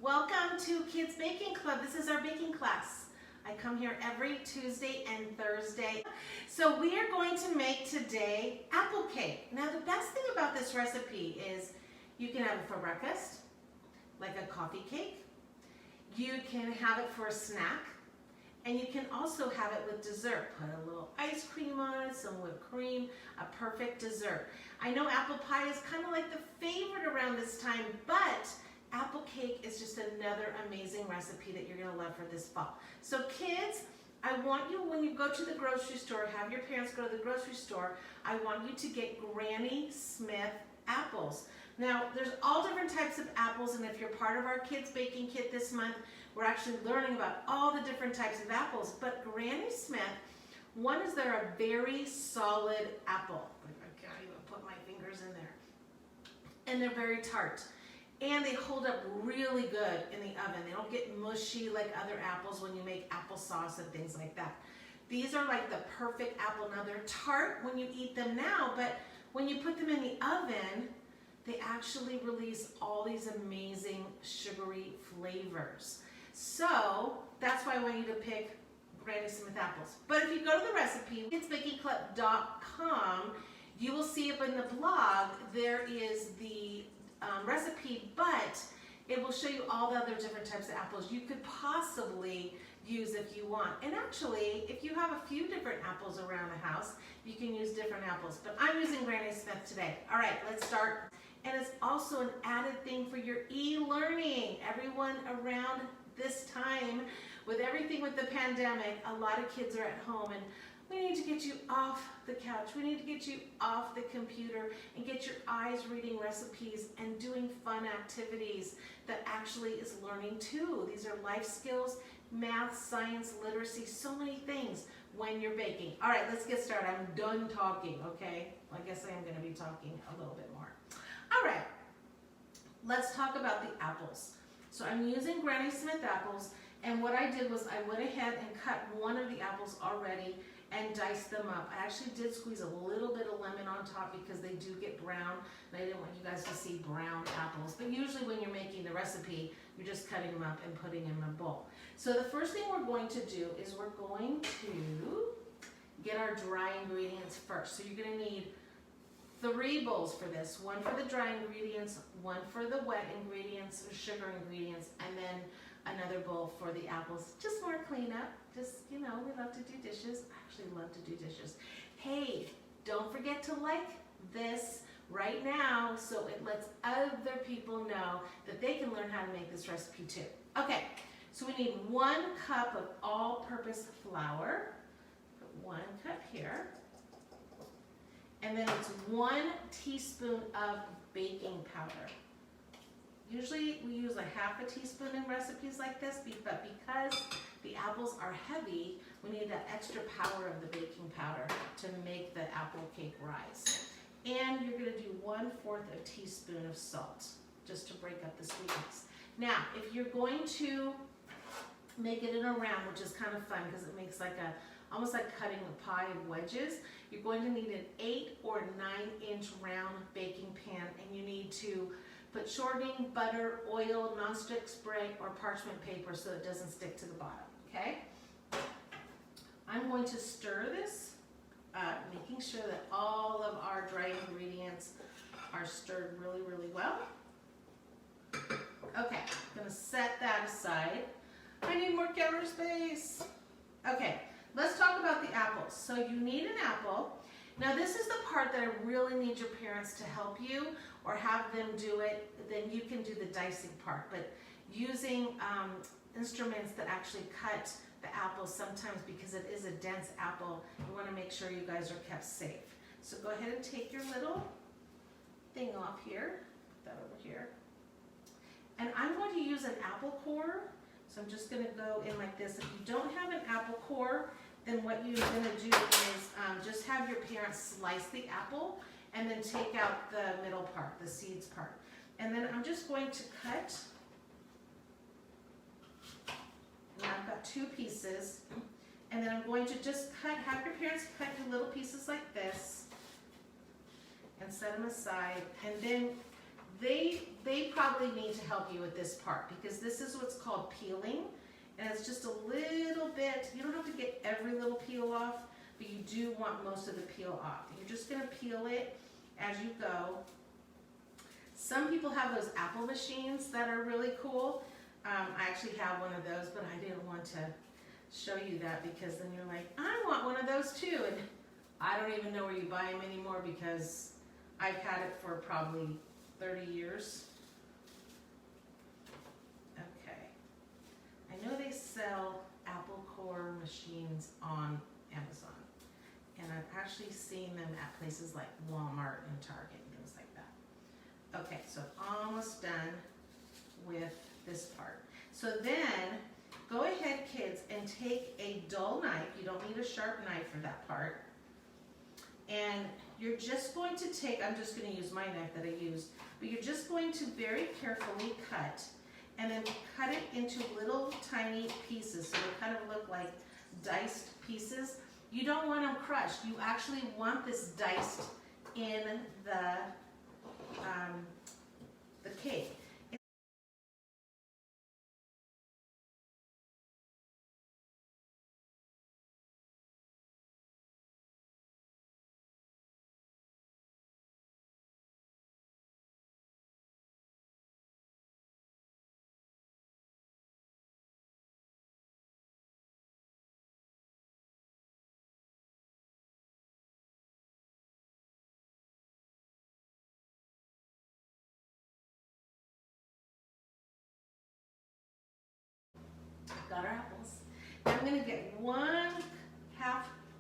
Welcome to Kids Baking Club. This is our baking class. I come here every Tuesday and Thursday. So we are going to make today apple cake. Now the best thing about this recipe is you can have it for breakfast, like a coffee cake. You can have it for a snack, and you can also have it with dessert. Put a little ice cream on it, some whipped cream, a perfect dessert. I know apple pie is kind of like the favorite around this time, but apple cake is just another amazing recipe that you're gonna love for this fall. So kids, I want you, when you go to the grocery store, have your parents go to the grocery store, I want you to get Granny Smith apples. Now, there's all different types of apples, and if you're part of our kids baking kit this month, we're actually learning about all the different types of apples. But Granny Smith, one is they're a very solid apple. I can't even put my fingers in there. And they're very tart. And they hold up really good in the oven. They don't get mushy like other apples when you make applesauce and things like that. These are like the perfect apple. Now they're tart when you eat them now, but when you put them in the oven, they actually release all these amazing sugary flavors. So that's why I want you to pick Granny Smith apples. But if you go to the recipe, kidsbakingclub.com, you will see up in the blog, there is the recipe, but it will show you all the other different types of apples you could possibly use if you want. And actually, if you have a few different apples around the house, you can use different apples. But I'm using Granny Smith today. All right, let's start. And it's also an added thing for your e-learning. Everyone around this time, with everything with the pandemic, a lot of kids are at home, and we need to get you off the couch. We need to get you off the computer and get your eyes reading recipes and doing fun activities that actually is learning too. These are life skills, math, science, literacy, so many things when you're baking. All right, let's get started. I'm done talking, okay? Well, I guess I am going to be talking a little bit more. All right, let's talk about the apples. So I'm using Granny Smith apples, and what I did was I went ahead and cut one of the apples already and diced them up. I actually did squeeze a little bit of lemon on top because they do get brown, and I didn't want you guys to see brown apples. But usually when you're making the recipe, you're just cutting them up and putting them in a bowl. So the first thing we're going to do is we're going to get our dry ingredients first. So you're going to need 3 bowls for this. One for the dry ingredients, one for the wet ingredients, or sugar ingredients, and then another bowl for the apples. Just more cleanup. Just, you know, we love to do dishes. I actually love to do dishes. Hey, don't forget to like this right now so it lets other people know that they can learn how to make this recipe too. Okay, so we need 1 cup of all-purpose flour. Put 1 cup here. And then it's 1 teaspoon of baking powder. Usually we use a ½ teaspoon in recipes like this, but because the apples are heavy, we need that extra power of the baking powder to make the apple cake rise. And you're going to do 1/4 teaspoon of salt, just to break up the sweetness. Now, if you're going to make it in a round, which is kind of fun because it makes like almost like cutting a pie in wedges, you're going to need an 8 or 9-inch round baking pan, and you need to put shortening, butter, oil, nonstick spray, or parchment paper so it doesn't stick to the bottom, okay? I'm going to stir this up, making sure that all of our dry ingredients are stirred really, really well. Okay, I'm gonna set that aside. I need more counter space. Okay, let's talk about the apples. So you need an apple. Now this is the part that I really need your parents to help you or have them do it, then you can do the dicing part. But using instruments that actually cut the apples sometimes, because it is a dense apple, you want to make sure you guys are kept safe. So go ahead and take your little thing off here, put that over here. And I'm going to use an apple core. So I'm just going to go in like this. If you don't have an apple core, then what you're going to do is just have your parents slice the apple and then take out the middle part, the seeds part. And then I'm just going to cut. And I've got 2 pieces. And then I'm going to just have your parents cut your little pieces like this and set them aside. And then they probably need to help you with this part because this is what's called peeling. And it's just a little bit, you don't have to get every little peel off, but you do want most of the peel off. You're just gonna peel it as you go. Some people have those apple machines that are really cool. I actually have one of those, but I didn't want to show you that because then you're like, I want one of those too. And I don't even know where you buy them anymore because I've had it for probably 30 years. Okay. I know they sell apple core machines on Amazon. And I've actually seen them at places like Walmart and Target and things like that. Okay, so almost done with this part. So then, go ahead kids and take a dull knife. You don't need a sharp knife for that part. And you're just going to take, I'm just going to use my knife that I used, but you're just going to very carefully cut and then cut it into little tiny pieces so they kind of look like diced pieces. You don't want them crushed. You actually want this diced in the cake. Got our apples. Now I'm going to get 1/2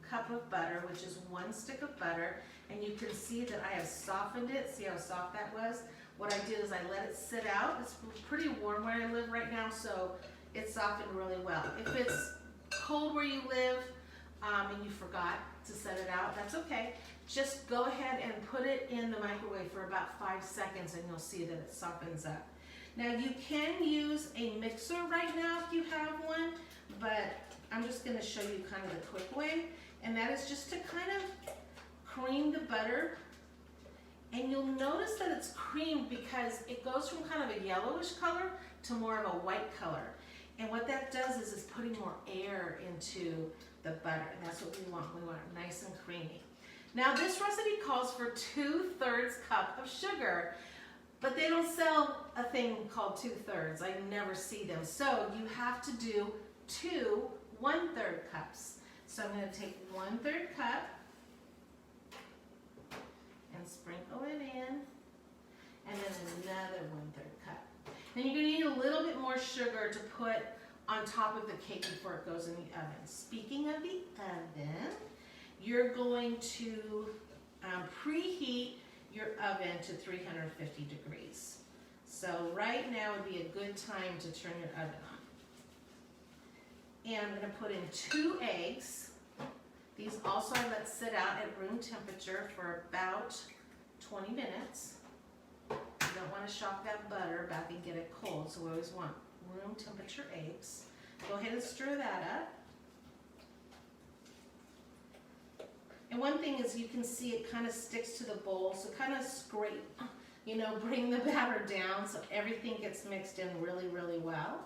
cup of butter, which is 1 stick of butter, and you can see that I have softened it. See how soft that was? What I did is I let it sit out. It's pretty warm where I live right now, so it softened really well. If it's cold where you live and you forgot to set it out, that's okay. Just go ahead and put it in the microwave for about 5 seconds and you'll see that it softens up. Now you can use a mixer right now if you have one, but I'm just going to show you kind of the quick way, and that is just to kind of cream the butter. And you'll notice that it's creamed because it goes from kind of a yellowish color to more of a white color. And what that does is putting more air into the butter, and that's what we want. We want it nice and creamy. Now this recipe calls for 2/3 cup of sugar. But they don't sell a thing called 2/3. I never see them. So you have to do 2 1/3 cups. So I'm going to take 1/3 cup and sprinkle it in, and then another 1/3 cup. Then you're going to need a little bit more sugar to put on top of the cake before it goes in the oven. Speaking of the oven, you're going to preheat your oven to 350 degrees. So right now would be a good time to turn your oven on. And I'm going to put in 2 eggs. These also I let sit out at room temperature for about 20 minutes. You don't want to shock that butter back and get it cold, so we always want room temperature eggs. Go ahead and stir that up. And one thing is you can see it kind of sticks to the bowl, so kind of scrape, you know, bring the batter down so everything gets mixed in really, really well.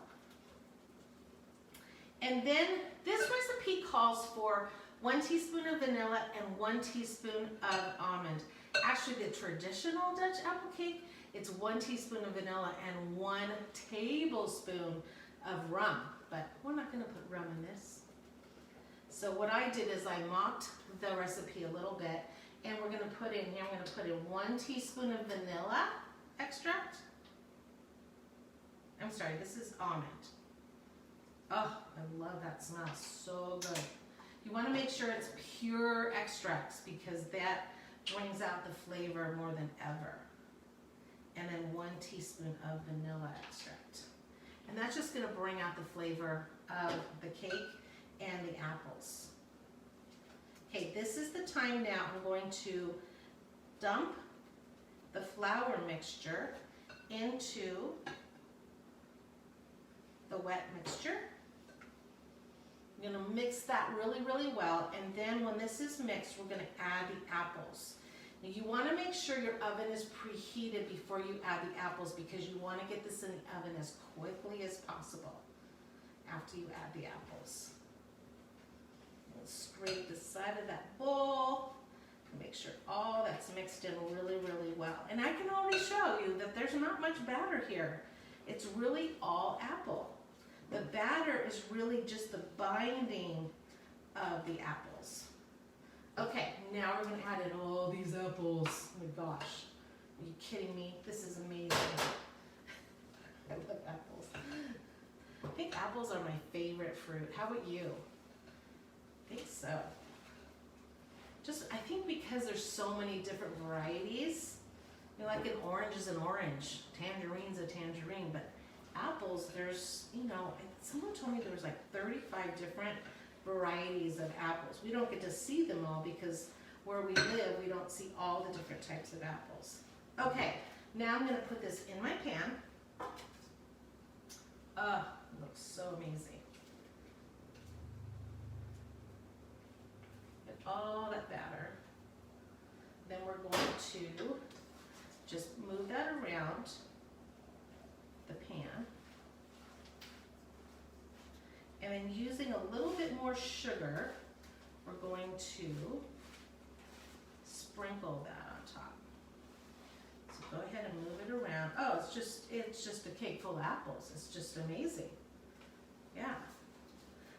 And then this recipe calls for 1 teaspoon of vanilla and 1 teaspoon of almond. Actually, the traditional Dutch apple cake, it's 1 teaspoon of vanilla and 1 tablespoon of rum, but we're not going to put rum in this. So what I did is I mocked the recipe a little bit, and we're going to put in here, I'm going to put in 1 teaspoon of vanilla extract. I'm sorry, this is almond. Oh, I love that smell, so good. You want to make sure it's pure extracts because that brings out the flavor more than ever. And then 1 teaspoon of vanilla extract. And that's just going to bring out the flavor of the cake and the apples. Okay, this is the time now I'm going to dump the flour mixture into the wet mixture. I'm going to mix that really, really well, and then when this is mixed, we're going to add the apples. Now you want to make sure your oven is preheated before you add the apples because you want to get this in the oven as quickly as possible after you add the apples. And scrape the side of that bowl and make sure all that's mixed in really, really well. And I can already show you that there's not much batter here. It's really all apple. The batter is really just the binding of the apples. Okay, now we're going to add in all these apples. Oh my gosh, are you kidding me? This is amazing. I love apples. I think apples are my favorite fruit. How about you? I think so. I think because there's so many different varieties. You know, like an orange is an orange, tangerine's a tangerine, but apples, there's, you know, someone told me there was like 35 different varieties of apples. We don't get to see them all because where we live, we don't see all the different types of apples. Okay, now I'm going to put this in my pan. It looks so amazing. Get all that batter. Then we're going to just move that around the pan. And then using a little bit more sugar, we're going to sprinkle that on top. So go ahead and move it around. Oh, it's just a cake full of apples. It's just amazing. Yeah.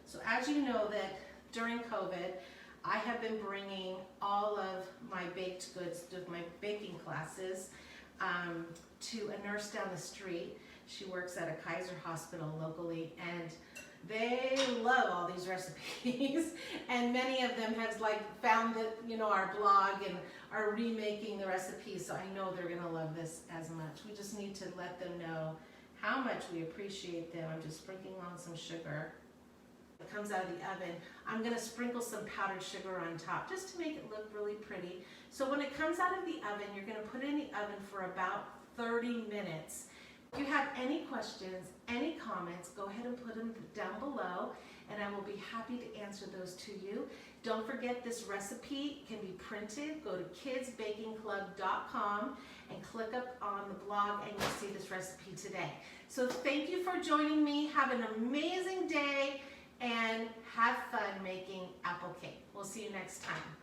So as you know that during COVID, I have been bringing all of my baked goods to my baking classes to a nurse down the street. She works at a Kaiser hospital locally, and they love all these recipes. And many of them have found that, you know, our blog and are remaking the recipes. So I know they're gonna love this as much. We just need to let them know how much we appreciate them. I'm just sprinkling on some sugar. It comes out of the oven. I'm going to sprinkle some powdered sugar on top just to make it look really pretty. So when it comes out of the oven, you're going to put it in the oven for about 30 minutes. If you have any questions, any comments, go ahead and put them down below and I will be happy to answer those to you. Don't forget, this recipe can be printed. Go to kidsbakingclub.com and click up on the blog and you'll see this recipe today. So thank you for joining me. Have an amazing day and have fun making apple cake. We'll see you next time.